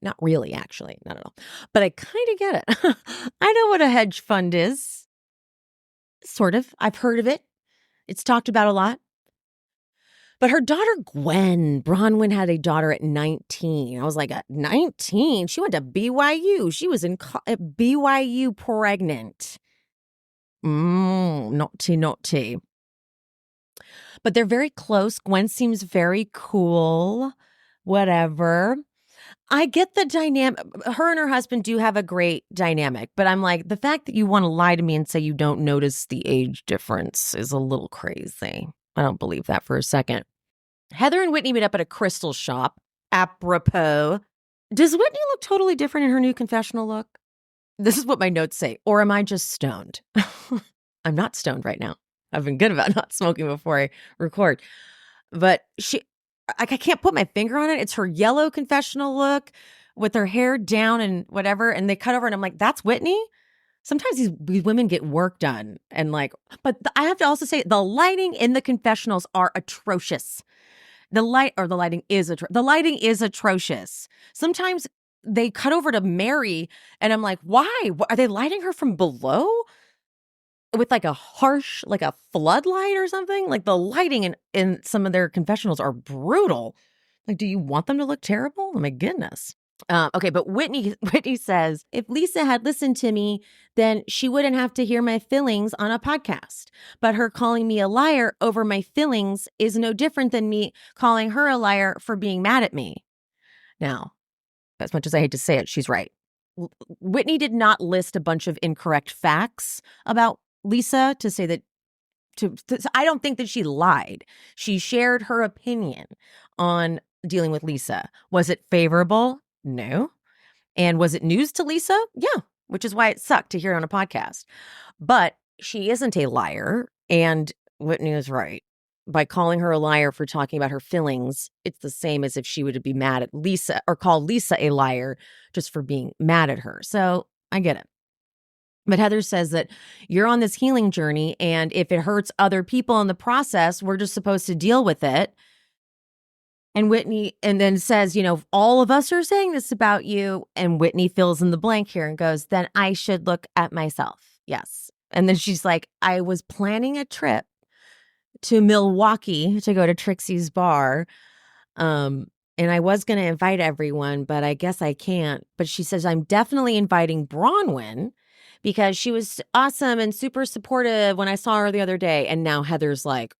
Not really, actually. Not at all. But I kind of get it. I know what a hedge fund is. Sort of. I've heard of it. It's talked about a lot. But her daughter, Gwen, Bronwyn had a daughter at 19. I was like, at 19? She went to BYU. She was at BYU pregnant. Naughty. But they're very close. Gwen seems very cool. Whatever. I get the dynamic. Her and her husband do have a great dynamic, but I'm like, the fact that you want to lie to me and say you don't notice the age difference is a little crazy. I don't believe that for a second. Heather and Whitney meet up at a crystal shop. Apropos, does Whitney look totally different in her new confessional look? This is what my notes say. Or am I just stoned? I'm not stoned right now. I've been good about not smoking before I record. But I can't put my finger on it. It's her yellow confessional look with her hair down and whatever. And they cut over and I'm like, that's Whitney? Sometimes these women get work done. And like, but I have to also say the lighting in the confessionals are atrocious. The lighting is atrocious. Sometimes they cut over to Mary and I'm like, why? Are they lighting her from below? With like a harsh, like a floodlight or something? Like the lighting in some of their confessionals are brutal. Like, do you want them to look terrible? Oh my goodness. Okay, but Whitney says, if Lisa had listened to me, then she wouldn't have to hear my feelings on a podcast. But her calling me a liar over my feelings is no different than me calling her a liar for being mad at me. Now, as much as I hate to say it, she's right. Whitney did not list a bunch of incorrect facts about Lisa to say that I don't think that she lied. She shared her opinion on dealing with Lisa. Was it favorable? No. And was it news to Lisa? Yeah, which is why it sucked to hear it on a podcast. But she isn't a liar, and Whitney is right. By calling her a liar for talking about her feelings, it's the same as if she would be mad at Lisa or call Lisa a liar just for being mad at her. So I get it. But Heather says that you're on this healing journey, and if it hurts other people in the process, we're just supposed to deal with it. And Whitney, and then says, you know, all of us are saying this about you. And Whitney fills in the blank here and goes, then I should look at myself. Yes. And then she's like, I was planning a trip to Milwaukee to go to Trixie's bar. And I was going to invite everyone, but I guess I can't. But she says, I'm definitely inviting Bronwyn because she was awesome and super supportive when I saw her the other day. And now Heather's like,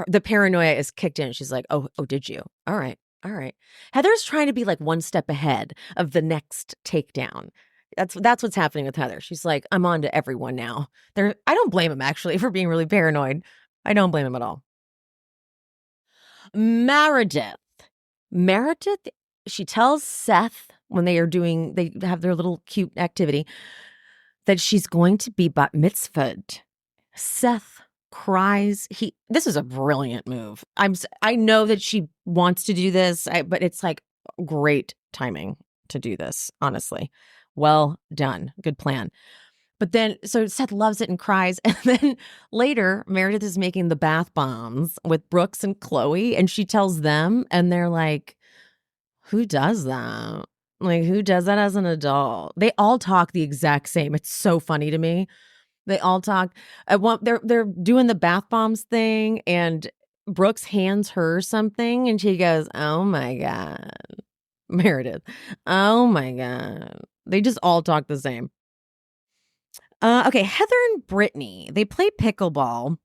the paranoia is kicked in. She's like, oh, did you? All right. Heather's trying to be like one step ahead of the next takedown. That's what's happening with Heather. She's like, I'm on to everyone now. I don't blame him actually for being really paranoid. I don't blame him at all. Meredith she tells Seth when they have their little cute activity that she's going to be bat mitzvahed. Seth cries. This is a brilliant move. I know that she wants to do this, but it's like great timing to do this, honestly. Well done. Good plan. But then, so Seth loves it and cries. And then later, Meredith is making the bath bombs with Brooks and Chloe, and she tells them, and they're like, who does that? Like, who does that as an adult? They all talk the exact same. It's so funny to me. They all talk. They're doing the bath bombs thing, and Brooks hands her something, and she goes, "Oh my God, Meredith. Oh my God." They just all talk the same. Okay, Heather and Brittany, they play pickleball.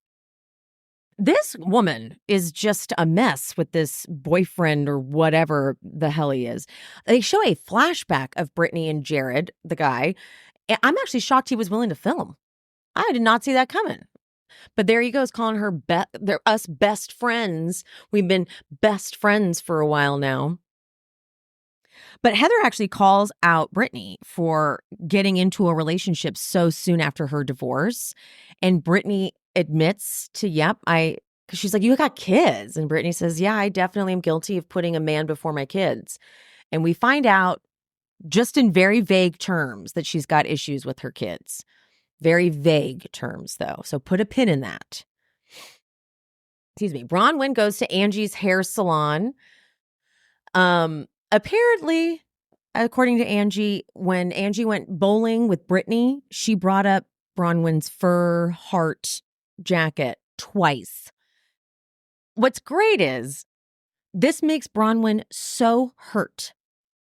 This woman is just a mess with this boyfriend or whatever the hell he is. They show a flashback of Brittany and Jared, the guy. I'm actually shocked he was willing to film. I did not see that coming. But there he goes, calling her they're us best friends. We've been best friends for a while now. But Heather actually calls out Brittany for getting into a relationship so soon after her divorce. And Brittany admits to, because she's like, you got kids. And Brittany says, yeah, I definitely am guilty of putting a man before my kids. And we find out just in very vague terms that she's got issues with her kids. Very vague terms, though. So put a pin in that. Excuse me. Bronwyn goes to Angie's hair salon. Apparently, according to Angie, when Angie went bowling with Brittany, she brought up Bronwyn's fur heart jacket twice. What's great is this makes Bronwyn so hurt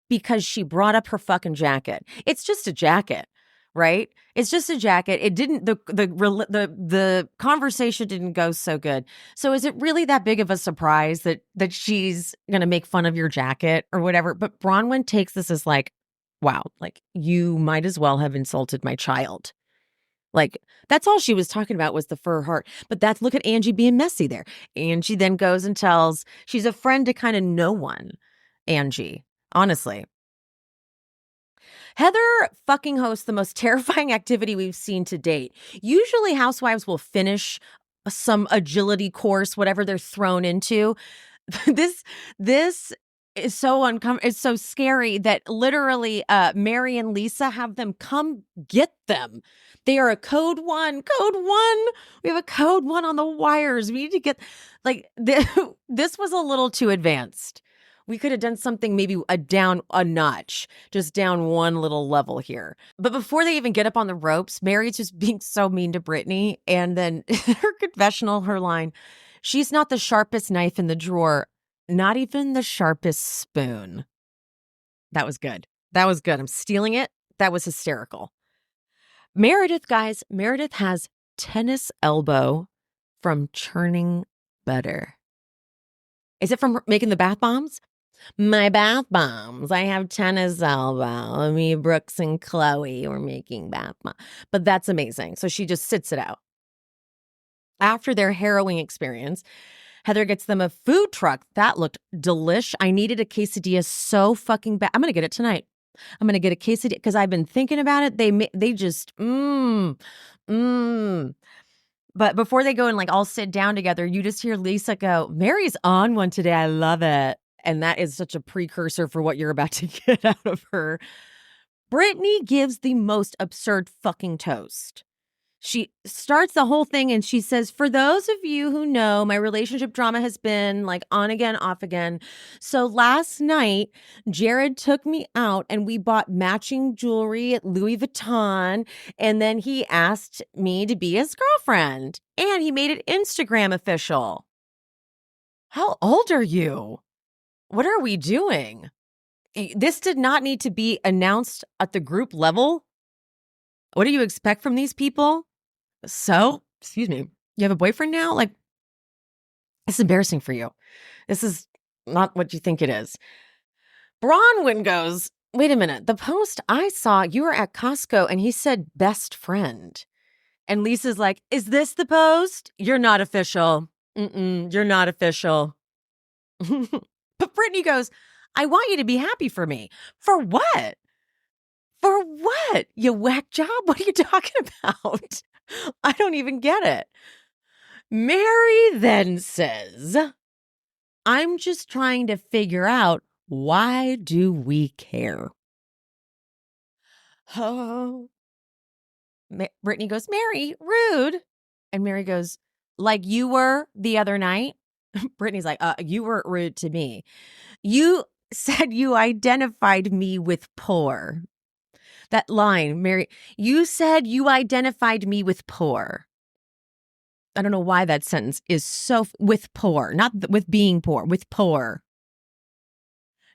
because she brought up her fucking jacket. It's just a jacket, right? It's just a jacket. It didn't, the conversation didn't go so good. So is it really that big of a surprise that she's going to make fun of your jacket or whatever? But Bronwyn takes this as like, wow, like you might as well have insulted my child. Like that's all she was talking about was the fur heart. But look at Angie being messy there. Angie then goes and tells, she's a friend to kind of no one, Angie, honestly. Heather fucking hosts the most terrifying activity we've seen to date. Usually housewives will finish some agility course, whatever they're thrown into. This is so uncomfortable. It's so scary that literally Mary and Lisa have them come get them. They are a code one. We have a code one on the wires. We need to get this was a little too advanced. We could have done something maybe down a notch, just down one little level here. But before they even get up on the ropes, Mary's just being so mean to Brittany. And then her confessional, her line, she's not the sharpest knife in the drawer, not even the sharpest spoon. That was good. I'm stealing it. That was hysterical. Meredith, guys, Meredith has tennis elbow from churning butter. Is it from making the bath bombs? My bath bombs. I have tennis elbow. Me, Brooks, and Chloe were making bath bombs. But that's amazing. So she just sits it out. After their harrowing experience, Heather gets them a food truck. That looked delish. I needed a quesadilla so fucking bad. I'm going to get it tonight. I'm going to get a quesadilla because I've been thinking about it. They just, But before they go and all sit down together, you just hear Lisa go, Mary's on one today. I love it. And that is such a precursor for what you're about to get out of her. Brittany gives the most absurd fucking toast. She starts the whole thing and she says, for those of you who know, my relationship drama has been on again, off again. So last night, Jared took me out and we bought matching jewelry at Louis Vuitton. And then he asked me to be his girlfriend and he made it Instagram official. How old are you? What are we doing? This did not need to be announced at the group level. What do you expect from these people? So, excuse me, you have a boyfriend now? It's embarrassing for you. This is not what you think it is. Bronwyn goes, wait a minute. The post I saw, you were at Costco and he said best friend. And Lisa's like, is this the post? You're not official. You're not official. But Brittany goes, I want you to be happy for me. For what? For what? You whack job? What are you talking about? I don't even get it. Mary then says, I'm just trying to figure out, why do we care? Oh. Brittany goes, Mary, rude. And Mary goes, like you were the other night? Brittany's like, you weren't rude to me. You said you identified me with poor. That line, Mary, you said you identified me with poor. I don't know why that sentence is so, with poor, not with being poor, with poor.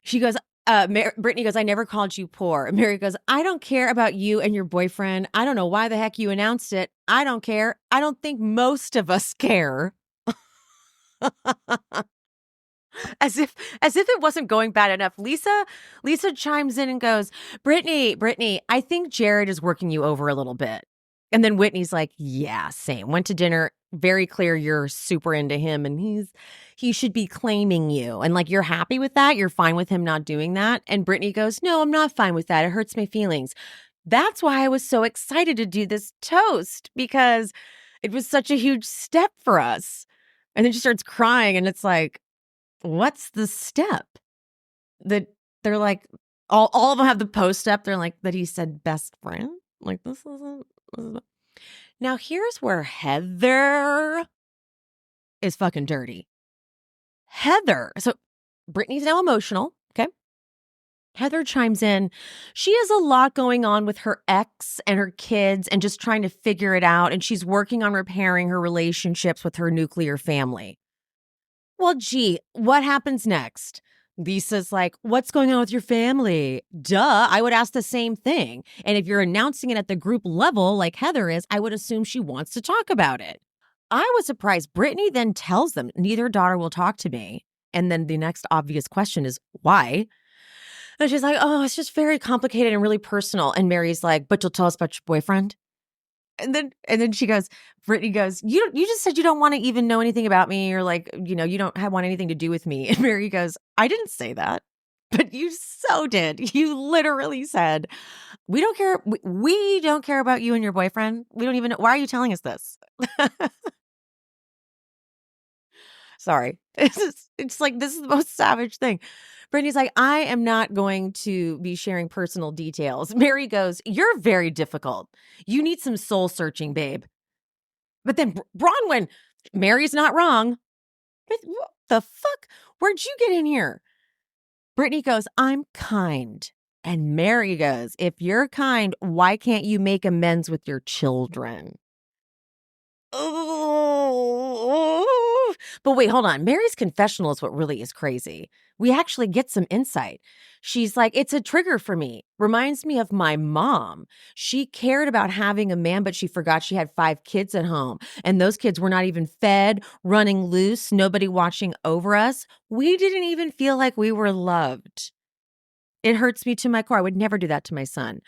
She goes, Brittany goes, I never called you poor. Mary goes, I don't care about you and your boyfriend. I don't know why the heck you announced it. I don't care. I don't think most of us care. As if it wasn't going bad enough. Lisa chimes in and goes, Brittany, I think Jared is working you over a little bit. And then Whitney's like, yeah, same. Went to dinner. Very clear you're super into him and he should be claiming you. And like, you're happy with that? You're fine with him not doing that? And Brittany goes, no, I'm not fine with that. It hurts my feelings. That's why I was so excited to do this toast, because it was such a huge step for us. And then she starts crying and it's like, what's the step? That they're like, all of them have the post step. They're like, that he said best friend. Like, this isn't. Now, here's where Heather is fucking dirty. Heather. So Brittany's now emotional. Okay. Heather chimes in. She has a lot going on with her ex and her kids and just trying to figure it out. And she's working on repairing her relationships with her nuclear family. Well, gee, what happens next? Lisa's like, what's going on with your family? Duh, I would ask the same thing. And if you're announcing it at the group level like Heather is, I would assume she wants to talk about it. I was surprised. Brittany then tells them, neither daughter will talk to me. And then the next obvious question is, why? And she's like, oh, it's just very complicated and really personal. And Mary's like, but you'll tell us about your boyfriend? And then she goes, Brittany goes, you just said you don't want to even know anything about me, or like, you don't want anything to do with me. And Mary goes, I didn't say that, but you so did. You literally said, we don't care. We don't care about you and your boyfriend. We don't even know. Why are you telling us this? Sorry. It's like, this is the most savage thing. Brittany's like, I am not going to be sharing personal details. Mary goes, you're very difficult. You need some soul searching, babe. But then Bronwyn, Mary's not wrong. What the fuck? Where'd you get in here? Brittany goes, I'm kind. And Mary goes, if you're kind, why can't you make amends with your children? Oh, but wait, hold on. Mary's confessional is what really is crazy. We actually get some insight. She's like, it's a trigger for me. Reminds me of my mom. She cared about having a man, but she forgot she had 5 kids at home. And those kids were not even fed, running loose, nobody watching over us. We didn't even feel like we were loved. It hurts me to my core. I would never do that to my son.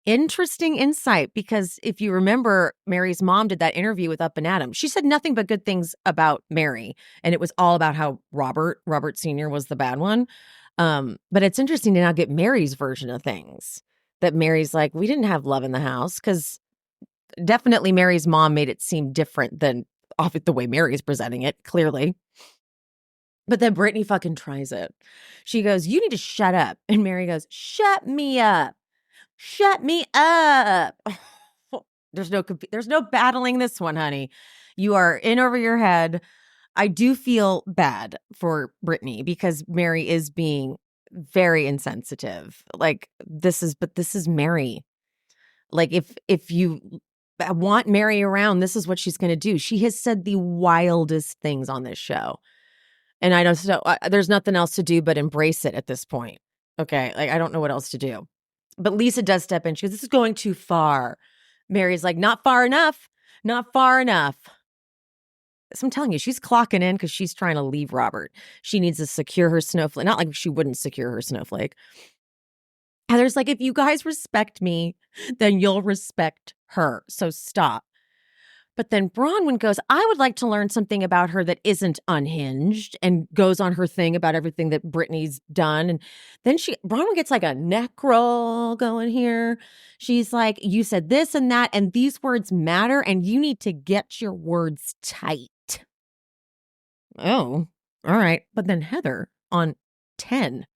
Interesting insight, because if you remember, Mary's mom did that interview with Up and Adam. She said nothing but good things about Mary, and it was all about how Robert Sr. was the bad one. But it's interesting to now get Mary's version of things. That Mary's like, we didn't have love in the house, because definitely Mary's mom made it seem different than the way Mary's presenting it, clearly. But then Brittany fucking tries it. She goes, you need to shut up. And Mary goes, shut me up. Shut me up. There's no battling this one, honey. You are in over your head. I do feel bad for Brittany, because Mary is being very insensitive. Like, this is Mary. Like, if you want Mary around, this is what she's going to do. She has said the wildest things on this show. And I don't know, there's nothing else to do but embrace it at this point. Okay. Like, I don't know what else to do. But Lisa does step in. She goes, this is going too far. Mary's like, not far enough. Not far enough. So I'm telling you, she's clocking in because she's trying to leave Robert. She needs to secure her snowflake. Not like she wouldn't secure her snowflake. Heather's like, if you guys respect me, then you'll respect her. So stop. But then Bronwyn goes, I would like to learn something about her that isn't unhinged, and goes on her thing about everything that Brittany's done. And then Bronwyn gets like a neck roll going here. She's like, you said this and that, and these words matter, and you need to get your words tight. Oh, all right. But then Heather on 10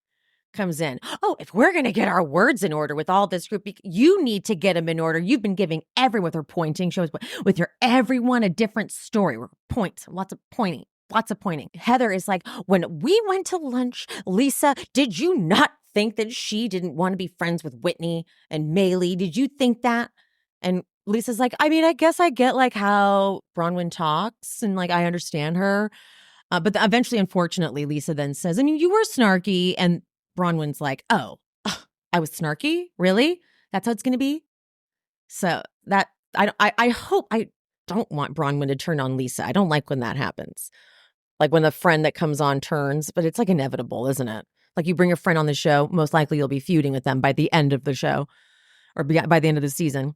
comes in. Oh, if we're going to get our words in order with all this group, you need to get them in order. You've been giving everyone with her pointing shows, with your everyone a different story. Points, lots of pointing. Heather is like, when we went to lunch, Lisa, did you not think that she didn't want to be friends with Whitney and Maylee? Did you think that? And Lisa's like, I mean, I guess I get like how Bronwyn talks and like I understand her. But eventually, unfortunately, Lisa then says, I mean, you were snarky. And Bronwyn's like, oh, I was snarky? Really? That's how it's going to be? So that, I hope, I don't want Bronwyn to turn on Lisa. I don't like when that happens. Like when the friend that comes on turns, but it's like inevitable, isn't it? Like you bring a friend on the show, most likely you'll be feuding with them by the end of the show or by the end of the season.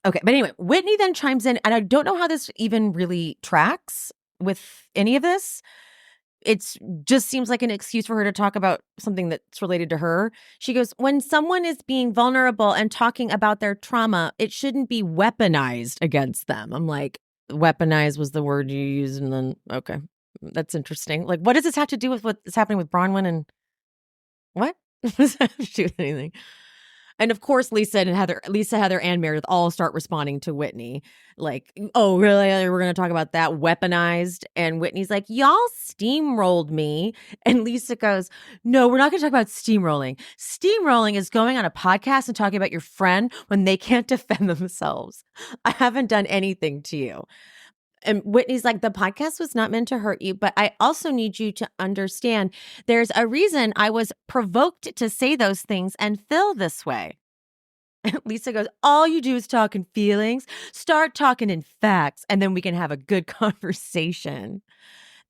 Okay, but anyway, Whitney then chimes in, and I don't know how this even really tracks with any of this. It just seems like an excuse for her to talk about something that's related to her. She goes, when someone is being vulnerable and talking about their trauma, it shouldn't be weaponized against them. I'm like, weaponized was the word you used, and then, okay, that's interesting. Like, what does this have to do with what's happening with Bronwyn and what? What does that have to do with anything? And of course, Lisa, Heather, and Meredith all start responding to Whitney. Like, oh, really? We're going to talk about that weaponized? And Whitney's like, y'all steamrolled me. And Lisa goes, no, we're not going to talk about steamrolling. Steamrolling is going on a podcast and talking about your friend when they can't defend themselves. I haven't done anything to you. And Whitney's like, the podcast was not meant to hurt you, but I also need you to understand there's a reason I was provoked to say those things and feel this way. And Lisa goes, all you do is talk in feelings. Start talking in facts, and then we can have a good conversation.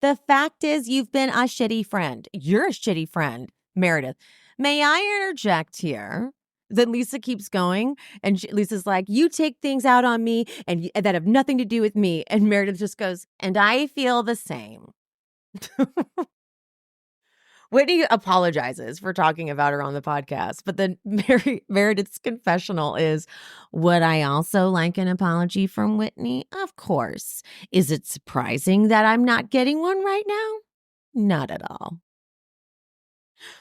The fact is, you've been a shitty friend. You're a shitty friend, Meredith. May I interject here? Then Lisa keeps going, and Lisa's like, you take things out on me and that have nothing to do with me. And Meredith just goes, and I feel the same. Whitney apologizes for talking about her on the podcast, but then Meredith's confessional is, would I also like an apology from Whitney? Of course. Is it surprising that I'm not getting one right now? Not at all.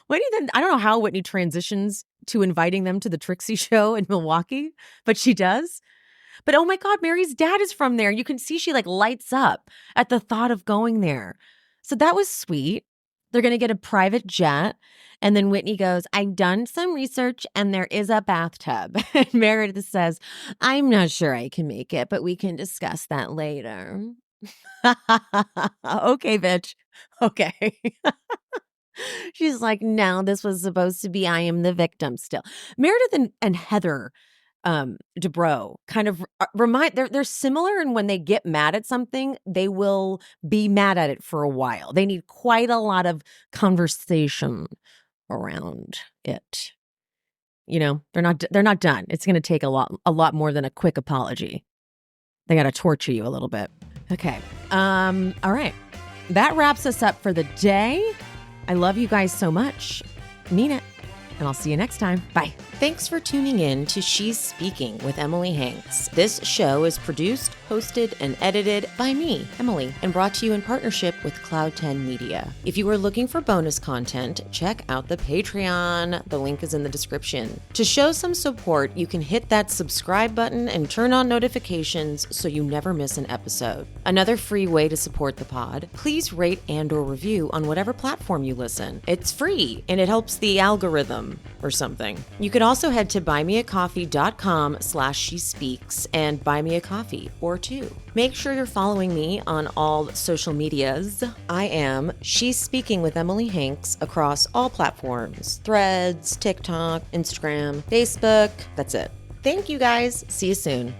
Whitney then, I don't know how Whitney transitions to inviting them to the Trixie show in Milwaukee, but she does. But oh my God, Mary's dad is from there. You can see she like lights up at the thought of going there. So that was sweet. They're going to get a private jet. And then Whitney goes, I've done some research and there is a bathtub. And Meredith says, I'm not sure I can make it, but we can discuss that later. Okay, bitch. Okay. She's like, no, this was supposed to be I am the victim still. Meredith and Heather dubrow kind of remind, they're similar in when they get mad at something, they will be mad at it for a while. They need quite a lot of conversation around it. You know, they're not done. It's going to take a lot more than a quick apology. They got to torture you a little bit. Okay. All right. That wraps us up for the day. I love you guys so much. Mean it. And I'll see you next time. Bye. Thanks for tuning in to She's Speaking with Emily Hanks. This show is produced, hosted, and edited by me, Emily, and brought to you in partnership with Cloud 10 Media. If you are looking for bonus content, check out the Patreon. The link is in the description. To show some support, you can hit that subscribe button and turn on notifications so you never miss an episode. Another free way to support the pod, please rate and/or review on whatever platform you listen. It's free, and it helps the algorithm or something. You could also head to buymeacoffee.com/shespeaks and buy me a coffee or two. Make sure you're following me on all social medias. I am She's Speaking with Emily Hanks across all platforms: Threads, TikTok, Instagram, Facebook. That's it. Thank you guys. See you soon.